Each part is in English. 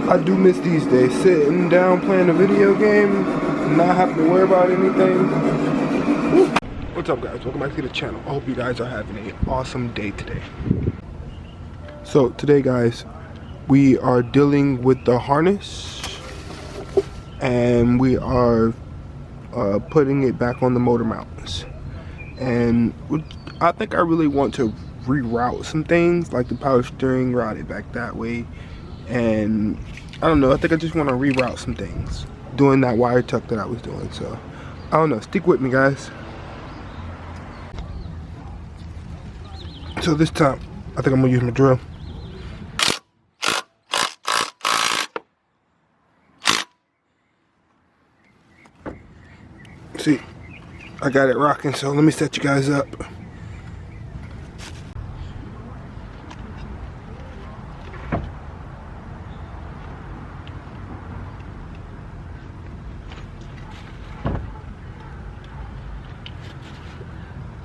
I do miss these days, sitting down playing a video game, not having to worry about anything. Woo. What's up guys, welcome back to the channel. I hope you guys are having an awesome day today. So today guys, we are dealing with the harness and we are putting it back on the motor mounts. And I think I really want to reroute some things, like the power steering, route it back that way. And I don't know, I think I just want to reroute some things, doing that wire tuck that I was doing. So I don't know, stick with me guys. So this time I think I'm gonna use my drill. See, I got it rocking, so let me set you guys up.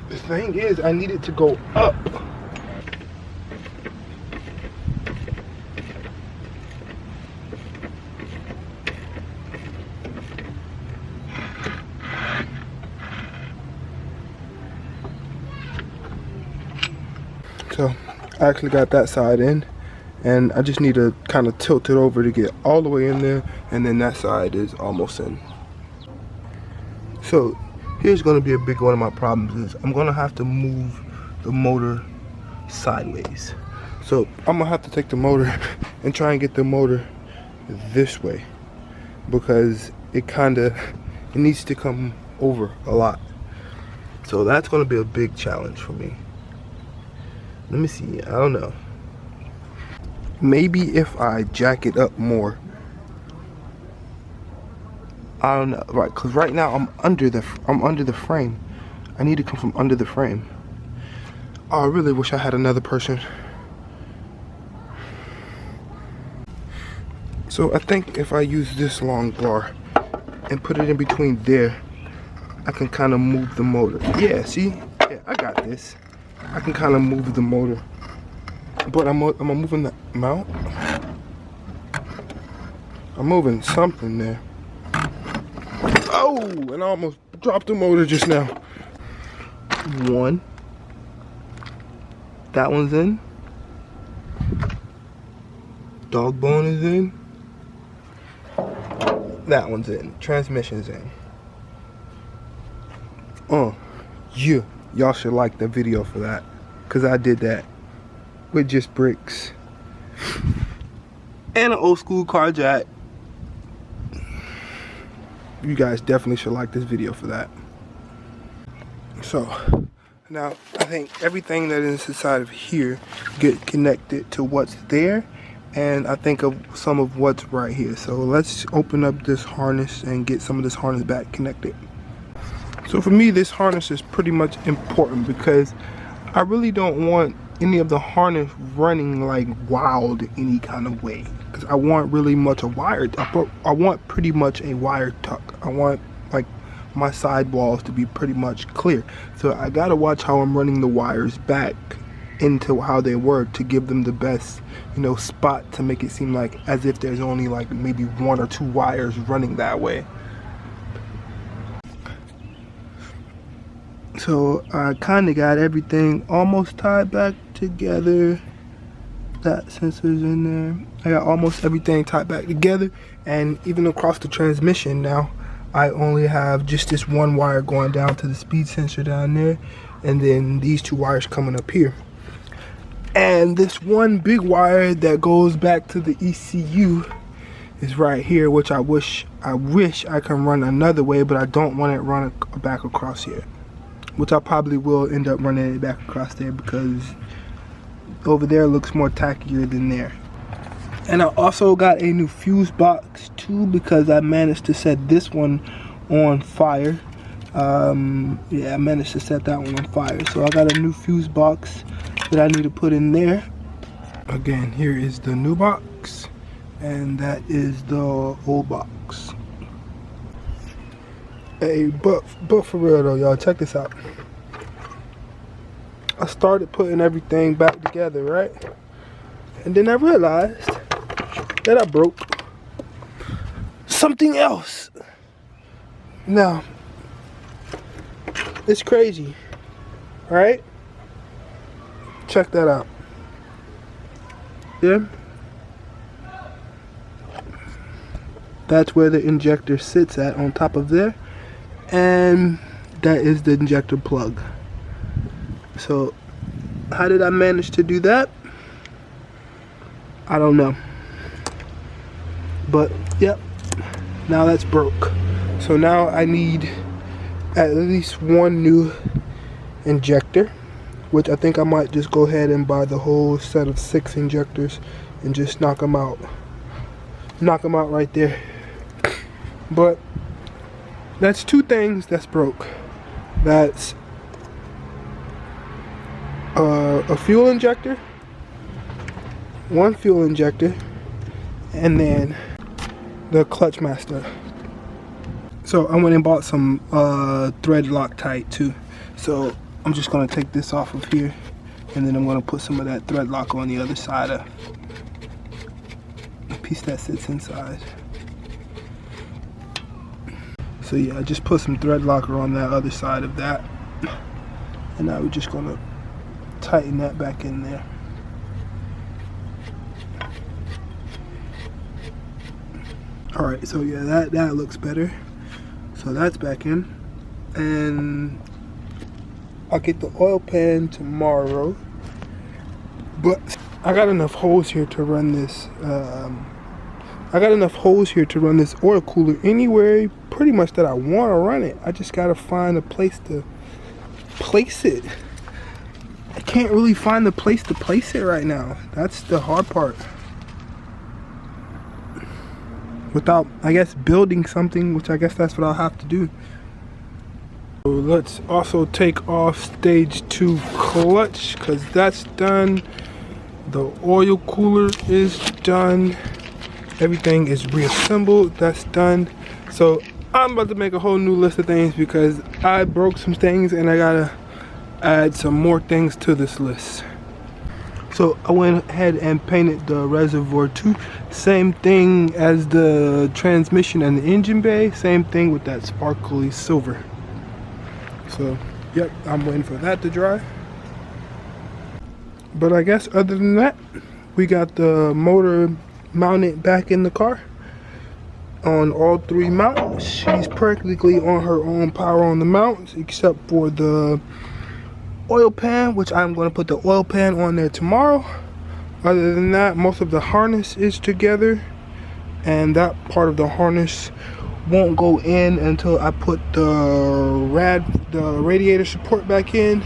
The thing is, I need it to go up. So I actually got that side in, and I just need to kind of tilt it over to get all the way in there, and then that side is almost in. So here's going to be a big one of my problems, is I'm going to have to move the motor sideways. So I'm going to have to take the motor and try and get the motor this way, because it needs to come over a lot. So that's going to be a big challenge for me. Let me see, I don't know. Maybe if I jack it up more. I don't know, right? Because right now I'm under the frame. I need to come from under the frame. Oh, I really wish I had another person. So I think if I use this long bar and put it in between there, I can kind of move the motor. Yeah, see? Yeah, I got this. I can kind of move the motor, but am I moving the mount? I'm moving something there. Oh, and I almost dropped the motor just now. One. That one's in. Dog bone is in. That one's in. Transmission's in. Yeah. Y'all should like the video for that, because I did that with just bricks and an old school car jack. You guys definitely should like this video for that. So now I think everything that is inside of here get connected to what's there, and I think of some of what's right here. So let's open up this harness and get some of this harness back connected. So for me, this harness is pretty much important, because I really don't want any of the harness running like wild any kind of way, because I want really much a wire. I want pretty much a wire tuck. I want like my sidewalls to be pretty much clear. So I gotta watch how I'm running the wires back into how they were, to give them the best, you know, spot, to make it seem like as if there's only like maybe 1 or 2 wires running that way. So I kind of got everything almost tied back together. That sensor's in there. I got almost everything tied back together, and even across the transmission now, I only have just this one wire going down to the speed sensor down there, and then these 2 wires coming up here. And this one big wire that goes back to the ECU is right here, which I wish I can run another way, but I don't want it run back across here. Which I probably will end up running it back across there, because over there looks more tackier than there. And I also got a new fuse box too, because I managed to set this one on fire. Yeah, I managed to set that one on fire. So I got a new fuse box that I need to put in there. Again, here is the new box, and that is the old box. Hey, but for real though, y'all, check this out. I started putting everything back together, right? And then I realized that I broke something else. Now, it's crazy, right? Check that out. Yeah. That's where the injector sits at, on top of there. And that is the injector plug. So, how did I manage to do that? I don't know. But, yep. Now that's broke. So now I need at least one new injector, which I think I might just go ahead and buy the whole set of 6 injectors and just knock them out right there. But that's 2 things that's broke. That's a fuel injector, 1 fuel injector, and then the clutch master. So I went and bought some thread Loctite too. So I'm just gonna take this off of here, and then I'm gonna put some of that thread lock on the other side of the piece that sits inside. So yeah, I just put some thread locker on that other side of that, and now we're just gonna tighten that back in there. All right, so yeah, that looks better. So that's back in, and I'll get the oil pan tomorrow. But I got enough holes here to run this. Oil cooler anywhere, pretty much that I want to run it. I just gotta find a place to place it. I can't really find the place to place it right now. That's the hard part. Without, I guess, building something, which I guess that's what I'll have to do. So let's also take off stage 2 clutch, because that's done. The oil cooler is done. Everything is reassembled. That's done. So I'm about to make a whole new list of things because I broke some things and I gotta add some more things to this list. So I went ahead and painted the reservoir too. Same thing as the transmission and the engine bay. Same thing with that sparkly silver. So, yep, I'm waiting for that to dry. But I guess other than that, we got the motor mounted back in the car on all 3 mounts. She's practically on her own power on the mounts, except for the oil pan, which I'm going to put the oil pan on there tomorrow. Other than that, most of the harness is together, and that part of the harness won't go in until I put the radiator support back in.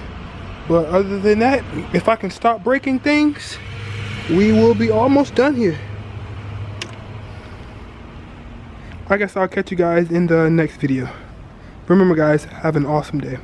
But other than that, if I can stop breaking things, we will be almost done here. I guess I'll catch you guys in the next video. Remember guys, have an awesome day.